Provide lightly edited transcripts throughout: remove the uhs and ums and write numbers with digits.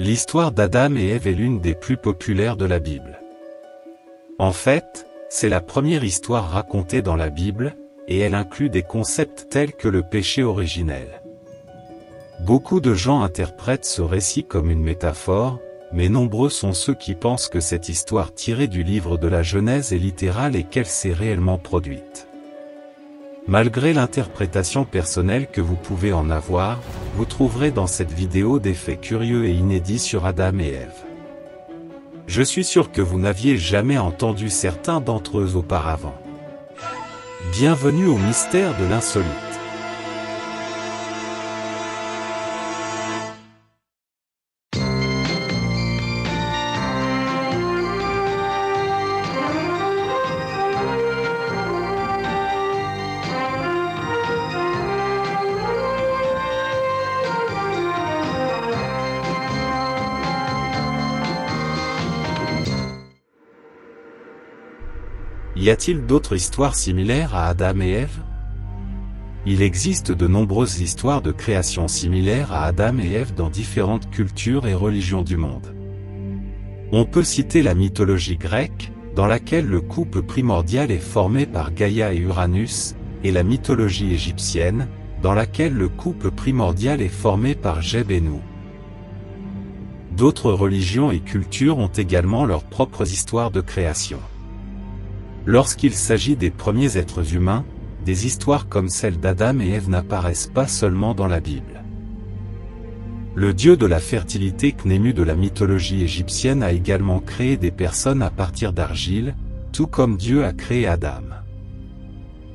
L'histoire d'Adam et Ève est l'une des plus populaires de la Bible. En fait, c'est la première histoire racontée dans la Bible, et elle inclut des concepts tels que le péché originel. Beaucoup de gens interprètent ce récit comme une métaphore, mais nombreux sont ceux qui pensent que cette histoire tirée du livre de la Genèse est littérale et qu'elle s'est réellement produite. Malgré l'interprétation personnelle que vous pouvez en avoir, vous trouverez dans cette vidéo des faits curieux et inédits sur Adam et Ève. Je suis sûr que vous n'aviez jamais entendu certains d'entre eux auparavant. Bienvenue au mystère de l'insolite. Y a-t-il d'autres histoires similaires à Adam et Ève? Il existe de nombreuses histoires de création similaires à Adam et Ève dans différentes cultures et religions du monde. On peut citer la mythologie grecque, dans laquelle le couple primordial est formé par Gaïa et Uranus, et la mythologie égyptienne, dans laquelle le couple primordial est formé par Geb et Nou. D'autres religions et cultures ont également leurs propres histoires de création. Lorsqu'il s'agit des premiers êtres humains, des histoires comme celle d'Adam et Ève n'apparaissent pas seulement dans la Bible. Le dieu de la fertilité Khnému de la mythologie égyptienne a également créé des personnes à partir d'argile, tout comme Dieu a créé Adam.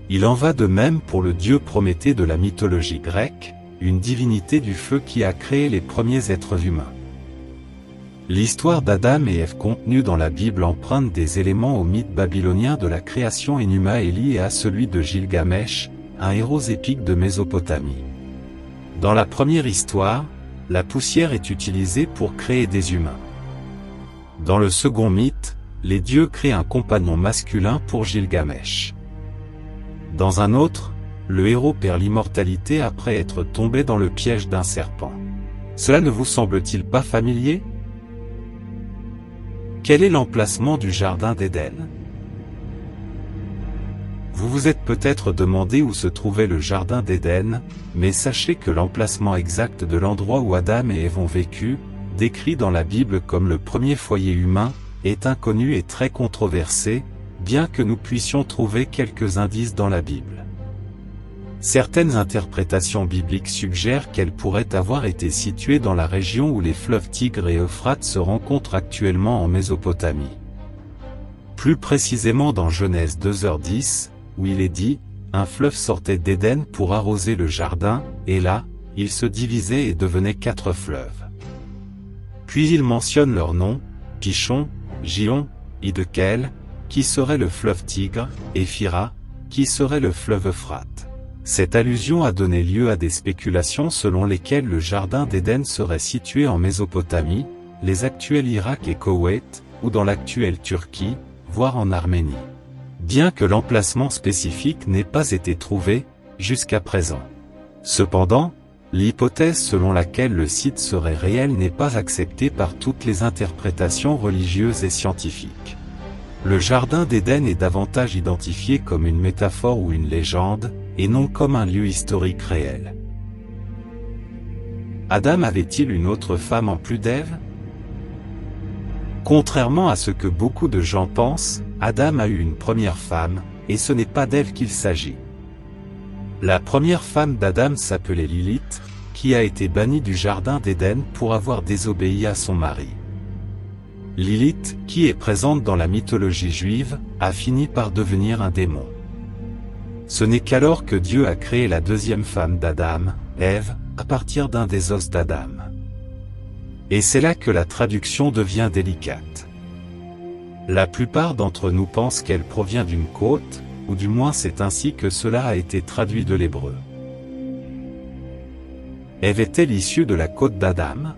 Il en va de même pour le dieu Prométhée de la mythologie grecque, une divinité du feu qui a créé les premiers êtres humains. L'histoire d'Adam et Ève contenue dans la Bible emprunte des éléments au mythe babylonien de la création Enuma-Élie et à celui de Gilgamesh, un héros épique de Mésopotamie. Dans la première histoire, la poussière est utilisée pour créer des humains. Dans le second mythe, les dieux créent un compagnon masculin pour Gilgamesh. Dans un autre, le héros perd l'immortalité après être tombé dans le piège d'un serpent. Cela ne vous semble-t-il pas familier ? Quel est l'emplacement du jardin d'Éden? Vous vous êtes peut-être demandé où se trouvait le jardin d'Éden, mais sachez que l'emplacement exact de l'endroit où Adam et Ève ont vécu, décrit dans la Bible comme le premier foyer humain, est inconnu et très controversé, bien que nous puissions trouver quelques indices dans la Bible. Certaines interprétations bibliques suggèrent qu'elle pourrait avoir été située dans la région où les fleuves Tigre et Euphrate se rencontrent actuellement en Mésopotamie. Plus précisément dans Genèse 2h10, où il est dit, un fleuve sortait d'Éden pour arroser le jardin, et là, il se divisait et devenait 4 fleuves. Puis il mentionne leurs noms, Pishon, Gihon, Hiddekel, qui serait le fleuve Tigre, et Phira, qui serait le fleuve Euphrate. Cette allusion a donné lieu à des spéculations selon lesquelles le jardin d'Éden serait situé en Mésopotamie, les actuels Irak et Koweït, ou dans l'actuelle Turquie, voire en Arménie. Bien que l'emplacement spécifique n'ait pas été trouvé, jusqu'à présent. Cependant, l'hypothèse selon laquelle le site serait réel n'est pas acceptée par toutes les interprétations religieuses et scientifiques. Le jardin d'Éden est davantage identifié comme une métaphore ou une légende, et non comme un lieu historique réel. Adam avait-il une autre femme en plus d'Ève? Contrairement à ce que beaucoup de gens pensent, Adam a eu une première femme, et ce n'est pas d'Ève qu'il s'agit. La première femme d'Adam s'appelait Lilith, qui a été bannie du jardin d'Éden pour avoir désobéi à son mari. Lilith, qui est présente dans la mythologie juive, a fini par devenir un démon. Ce n'est qu'alors que Dieu a créé la deuxième femme d'Adam, Ève, à partir d'un des os d'Adam. Et c'est là que la traduction devient délicate. La plupart d'entre nous pensent qu'elle provient d'une côte, ou du moins c'est ainsi que cela a été traduit de l'hébreu. Ève est-elle issue de la côte d'Adam?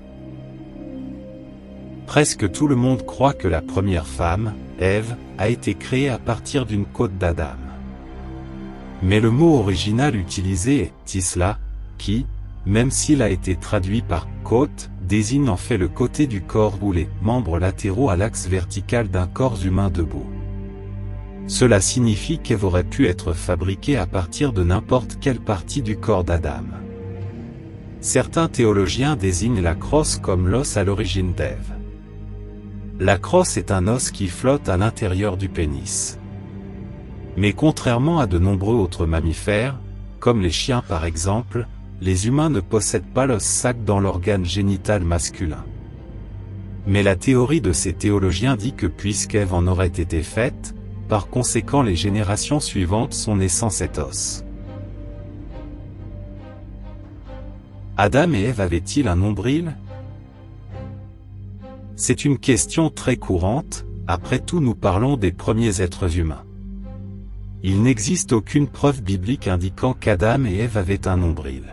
Presque tout le monde croit que la première femme, Ève, a été créée à partir d'une côte d'Adam. Mais le mot original utilisé est Tisla, qui, même s'il a été traduit par côte, désigne en fait le côté du corps ou les membres latéraux à l'axe vertical d'un corps humain debout. Cela signifie qu'Ève aurait pu être fabriquée à partir de n'importe quelle partie du corps d'Adam. Certains théologiens désignent la crosse comme l'os à l'origine d'Ève. La crosse est un os qui flotte à l'intérieur du pénis. Mais contrairement à de nombreux autres mammifères, comme les chiens par exemple, les humains ne possèdent pas l'os sac dans l'organe génital masculin. Mais la théorie de ces théologiens dit que puisqu'Ève en aurait été faite, par conséquent les générations suivantes sont nées sans cet os. Adam et Ève avaient-ils un nombril? C'est une question très courante, après tout nous parlons des premiers êtres humains. Il n'existe aucune preuve biblique indiquant qu'Adam et Ève avaient un nombril.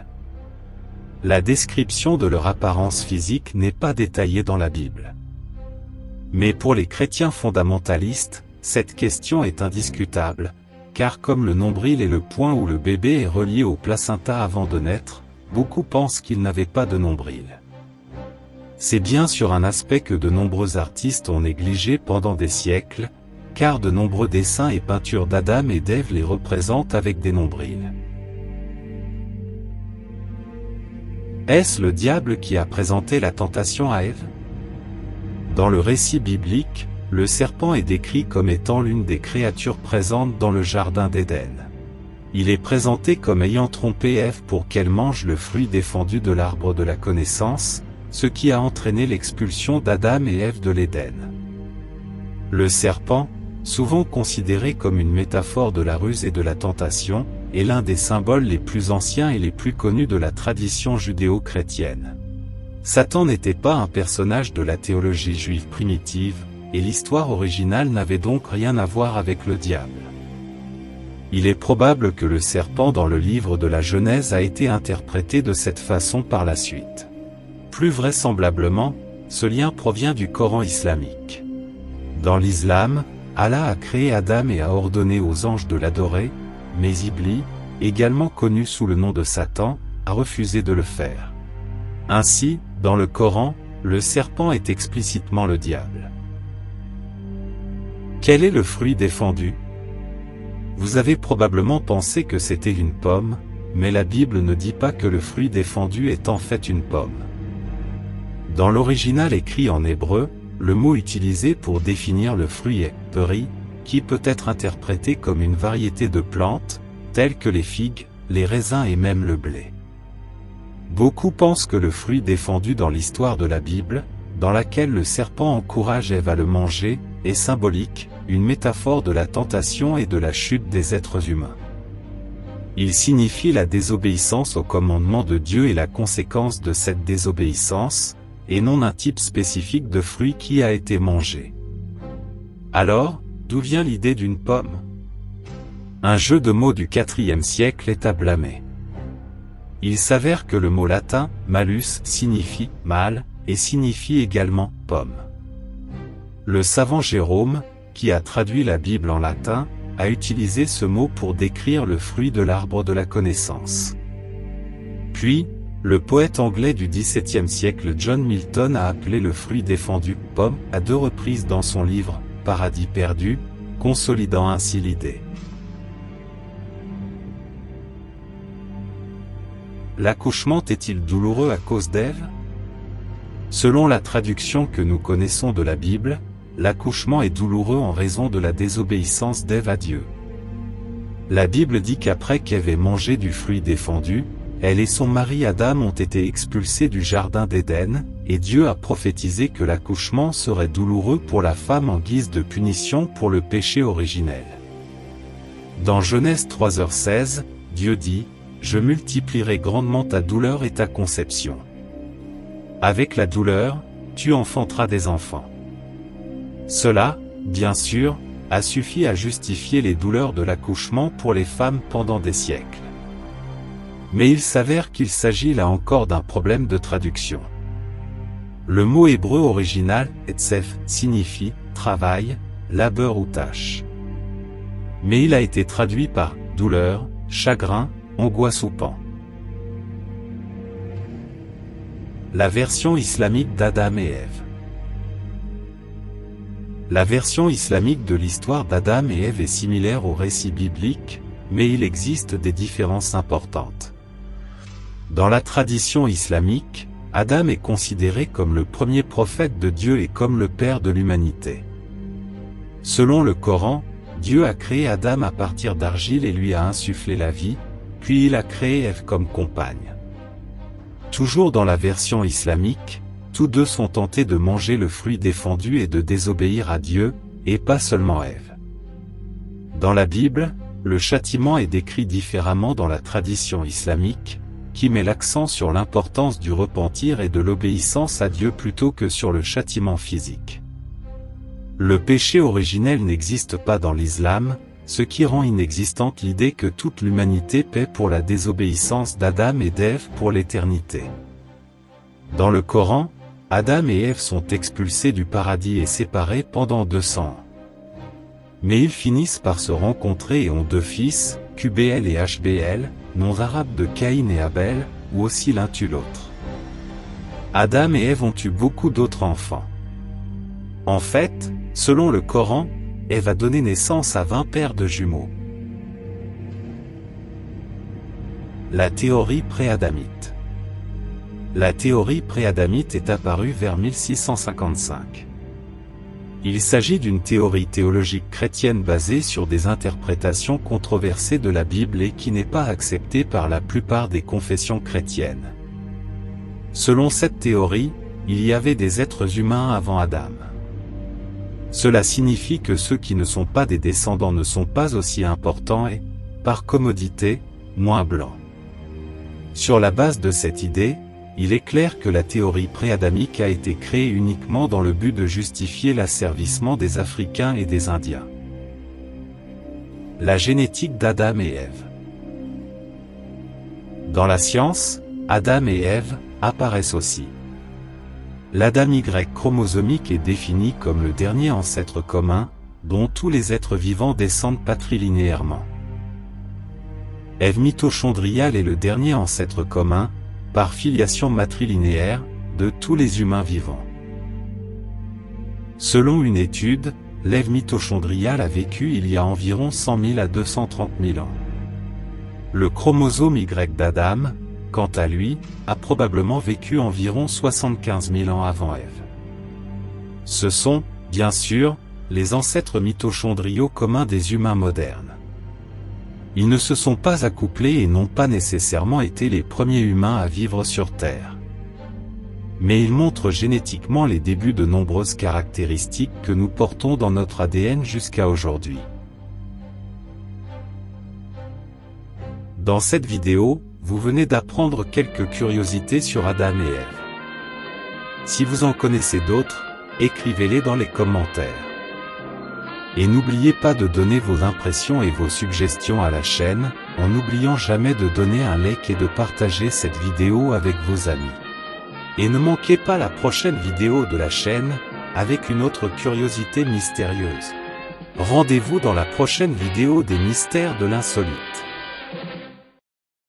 La description de leur apparence physique n'est pas détaillée dans la Bible. Mais pour les chrétiens fondamentalistes, cette question est indiscutable, car comme le nombril est le point où le bébé est relié au placenta avant de naître, beaucoup pensent qu'il n'avait pas de nombril. C'est bien sûr un aspect que de nombreux artistes ont négligé pendant des siècles, car de nombreux dessins et peintures d'Adam et d'Ève les représentent avec des nombrils. Est-ce le diable qui a présenté la tentation à Ève? Dans le récit biblique, le serpent est décrit comme étant l'une des créatures présentes dans le jardin d'Éden. Il est présenté comme ayant trompé Ève pour qu'elle mange le fruit défendu de l'arbre de la connaissance, ce qui a entraîné l'expulsion d'Adam et Ève de l'Éden. Le serpent, souvent considéré comme une métaphore de la ruse et de la tentation, est l'un des symboles les plus anciens et les plus connus de la tradition judéo-chrétienne. Satan n'était pas un personnage de la théologie juive primitive, et l'histoire originale n'avait donc rien à voir avec le diable. Il est probable que le serpent dans le livre de la Genèse a été interprété de cette façon par la suite. Plus vraisemblablement, ce lien provient du Coran islamique. Dans l'islam, Allah a créé Adam et a ordonné aux anges de l'adorer, mais Iblis, également connu sous le nom de Satan, a refusé de le faire. Ainsi, dans le Coran, le serpent est explicitement le diable. Quel est le fruit défendu? Vous avez probablement pensé que c'était une pomme, mais la Bible ne dit pas que le fruit défendu est en fait une pomme. Dans l'original écrit en hébreu, le mot utilisé pour définir le fruit est « peri », qui peut être interprété comme une variété de plantes, telles que les figues, les raisins et même le blé. Beaucoup pensent que le fruit défendu dans l'histoire de la Bible, dans laquelle le serpent encourage Ève à le manger, est symbolique, une métaphore de la tentation et de la chute des êtres humains. Il signifie la désobéissance au commandement de Dieu et la conséquence de cette désobéissance, et non un type spécifique de fruit qui a été mangé. Alors, d'où vient l'idée d'une pomme? Un jeu de mots du IVe siècle est à blâmer. Il s'avère que le mot latin « malus » signifie « mal » et signifie également « pomme ». Le savant Jérôme, qui a traduit la Bible en latin, a utilisé ce mot pour décrire le fruit de l'arbre de la connaissance. Puis, le poète anglais du XVIIe siècle John Milton a appelé le fruit défendu « pomme » à 2 reprises dans son livre « Paradis perdu », consolidant ainsi l'idée. L'accouchement est-il douloureux à cause d'Ève? Selon la traduction que nous connaissons de la Bible, l'accouchement est douloureux en raison de la désobéissance d'Ève à Dieu. La Bible dit qu'après qu'Ève ait mangé du fruit défendu, elle et son mari Adam ont été expulsés du jardin d'Éden, et Dieu a prophétisé que l'accouchement serait douloureux pour la femme en guise de punition pour le péché originel. Dans Genèse 3h16, Dieu dit « Je multiplierai grandement ta douleur et ta conception. Avec la douleur, tu enfanteras des enfants. » Cela, bien sûr, a suffi à justifier les douleurs de l'accouchement pour les femmes pendant des siècles. Mais il s'avère qu'il s'agit là encore d'un problème de traduction. Le mot hébreu original, etzef, signifie « travail », « labeur » ou « tâche ». Mais il a été traduit par « douleur », « chagrin », « angoisse » ou « pan ». La version islamique d'Adam et Ève. La version islamique de l'histoire d'Adam et Ève est similaire au récit biblique, mais il existe des différences importantes. Dans la tradition islamique, Adam est considéré comme le premier prophète de Dieu et comme le père de l'humanité. Selon le Coran, Dieu a créé Adam à partir d'argile et lui a insufflé la vie, puis il a créé Ève comme compagne. Toujours dans la version islamique, tous deux sont tentés de manger le fruit défendu et de désobéir à Dieu, et pas seulement Ève. Dans la Bible, le châtiment est décrit différemment dans la tradition islamique, qui met l'accent sur l'importance du repentir et de l'obéissance à Dieu plutôt que sur le châtiment physique. Le péché originel n'existe pas dans l'islam, ce qui rend inexistante l'idée que toute l'humanité paie pour la désobéissance d'Adam et d'Ève pour l'éternité. Dans le Coran, Adam et Ève sont expulsés du paradis et séparés pendant 200 ans. Mais ils finissent par se rencontrer et ont deux fils, QBL et HBL, noms arabes de Caïn et Abel, ou aussi l'un tue l'autre. Adam et Ève ont eu beaucoup d'autres enfants. En fait, selon le Coran, Ève a donné naissance à 20 paires de jumeaux. La théorie pré-adamite. La théorie pré-adamite est apparue vers 1655. Il s'agit d'une théorie théologique chrétienne basée sur des interprétations controversées de la Bible et qui n'est pas acceptée par la plupart des confessions chrétiennes. Selon cette théorie, il y avait des êtres humains avant Adam. Cela signifie que ceux qui ne sont pas des descendants ne sont pas aussi importants et, par commodité, moins blancs. Sur la base de cette idée, il est clair que la théorie pré-adamique a été créée uniquement dans le but de justifier l'asservissement des Africains et des Indiens. La génétique d'Adam et Ève. Dans la science, Adam et Ève apparaissent aussi. L'Adam Y chromosomique est défini comme le dernier ancêtre commun, dont tous les êtres vivants descendent patrilinéairement. Ève mitochondriale est le dernier ancêtre commun, par filiation matrilinéaire, de tous les humains vivants. Selon une étude, l'Ève mitochondriale a vécu il y a environ 100 000 à 230 000 ans. Le chromosome Y d'Adam, quant à lui, a probablement vécu environ 75 000 ans avant Ève. Ce sont, bien sûr, les ancêtres mitochondriaux communs des humains modernes. Ils ne se sont pas accouplés et n'ont pas nécessairement été les premiers humains à vivre sur Terre. Mais ils montrent génétiquement les débuts de nombreuses caractéristiques que nous portons dans notre ADN jusqu'à aujourd'hui. Dans cette vidéo, vous venez d'apprendre quelques curiosités sur Adam et Ève. Si vous en connaissez d'autres, écrivez-les dans les commentaires. Et n'oubliez pas de donner vos impressions et vos suggestions à la chaîne, en n'oubliant jamais de donner un like et de partager cette vidéo avec vos amis. Et ne manquez pas la prochaine vidéo de la chaîne, avec une autre curiosité mystérieuse. Rendez-vous dans la prochaine vidéo des mystères de l'insolite.